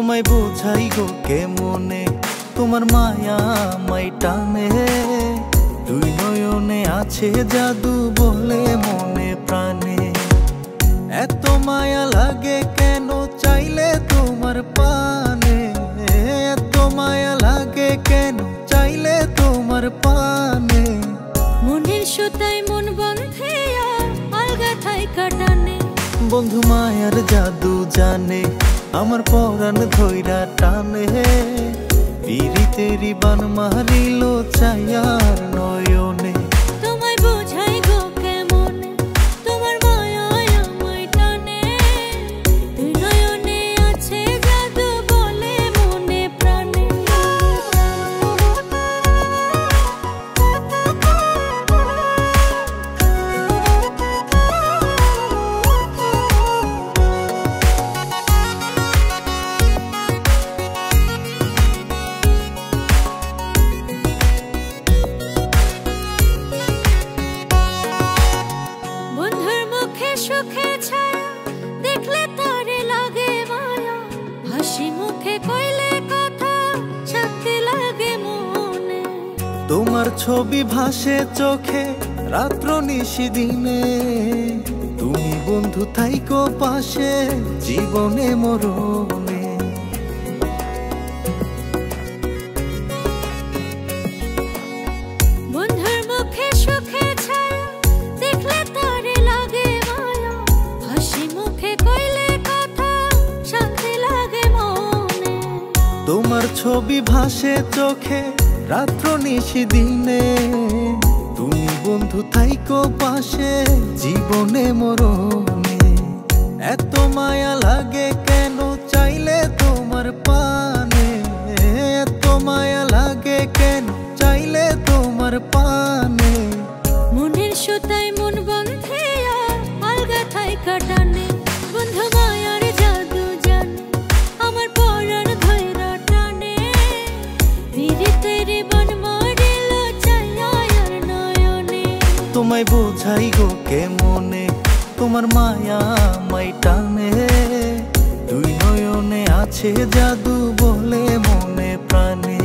তোমায় বোঝাই গো কেমনে, তোমার মায়া আমায় টানে। দুই নয়নে আছে জাদু বলে মনে প্রাণে। এত মায়া লাগে কেন চাইলে তোমার পানে, এত মায়া লাগে কেন চাইলে তোমার পানে। মনের সুতায় মন বন্ধে আলগা থাই কাটানে। বন্ধু মায়ার জাদু জানে, আমার পরাণ ধইরা টানে। পিরিতেরি বান মারিল চাইয়ার নয়নে। তোমায় বোঝাই গো কেমনে, তোমার মায়া আমায় টানে। দুই নয়নে আছে জাদু বলে মনে প্রাণে। সুখে ছায়া দেখলে তারে লাগে মায়া, হাসি মুখে কইলে কথা শান্তি লাগে মনে। তোমার ছবি ভাসে চোখে রাত্র নিশি দিনে। তুমি বন্ধু থাইকো পাশে জীবনে মরণে। বন্ধুর মুখে সুখে ছায়া দেখলে তারে লাগে মায়া, হাসি মুখে কইলে কথা শান্তি লাগে মনে। তোমার ছবি ভাসে চোখে রাত্র নিশি দিনে। তুমি বন্ধু থাইকো পাশে জীবনে মরণে। এত মায়া লাগে কেন চাইলে তোমার পানে, এত মায়া লাগে কেন চাইলে তোমার পানে। মনের সুতায় মন বন্ধে আলগা থাই কাটানে। বন্ধু মায়ার জাদু জানে, আমার পরাণ ধইরা টানে। পিরিতেরি বান মারিল চাইয়ার নয়নে। তোমায় বোঝাই গো কেমনে, তোমার মায়া আমায় টানে। দুই নয়নে আছে জাদু বলে মনে প্রাণে।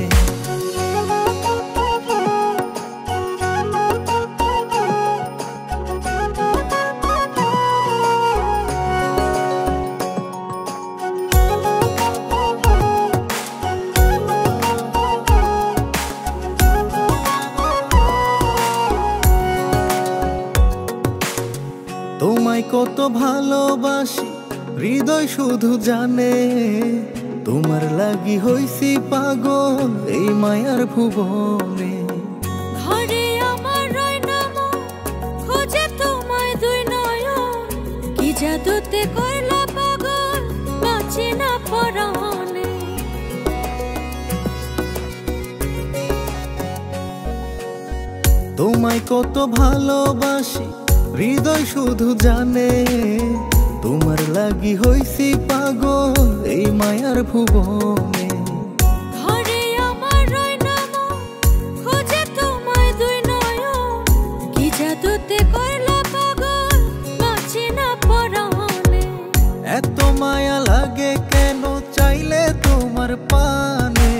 তোমায় কত ভালোবাসি হৃদয় শুধু জানে। তোমার লাগি হইছি পাগল এই মায়ার ভুবনে। ঘরে আমার রয় নাম খোঁজে তোমায় দুই নয়ন। কি জাদুতে কইলা পাগল বাঁচি না পরাণে। তোমায় কত ভালোবাসি হৃদয় শুধু জানে। তোমার লাগি হইছি পাগল এই মায়ার ভুবনে। ঘরে আমার রয় নাম খোঁজে তোমায় দুই নয়ন। কি জাদুতে কইলা পাগল বাঁচি না পরাণে। এত মায়া লাগে কেন চাইলে তোমার পানে,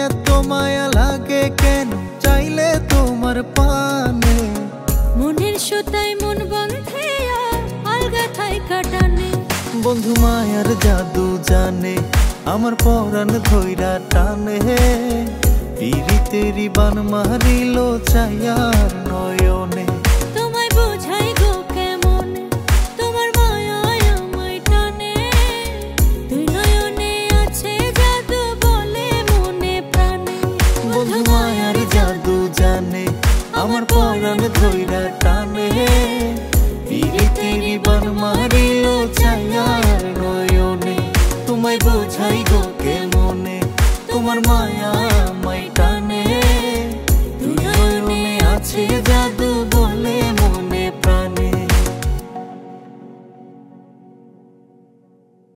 এত মায়া লাগে কেন চাইলে তোমার পানে। মনের সুতায় মন বন্ধে আলগা থাই কাটানে। বন্ধু মায়ার জাদু জানে, আমার পরাণ ধইরা টানে। পিরিতেরি বান মারিল চাইয়ার নয়নে। তোমায় বোঝাই গো কেমনে, তোমার মায়া আমায় টানে। দুই নয়নে আছে জাদু বলে মনে প্রাণে। বন্ধু মায়ার জাদু জানে, আমার পরাণ ধইরা টানে। পিরিতেরি বান মারিল চাইয়ার নয়নে। তোমায় বোঝাই গো কেমনে, তোমার মায়া আমায় টানে। দুই নয়নে আছে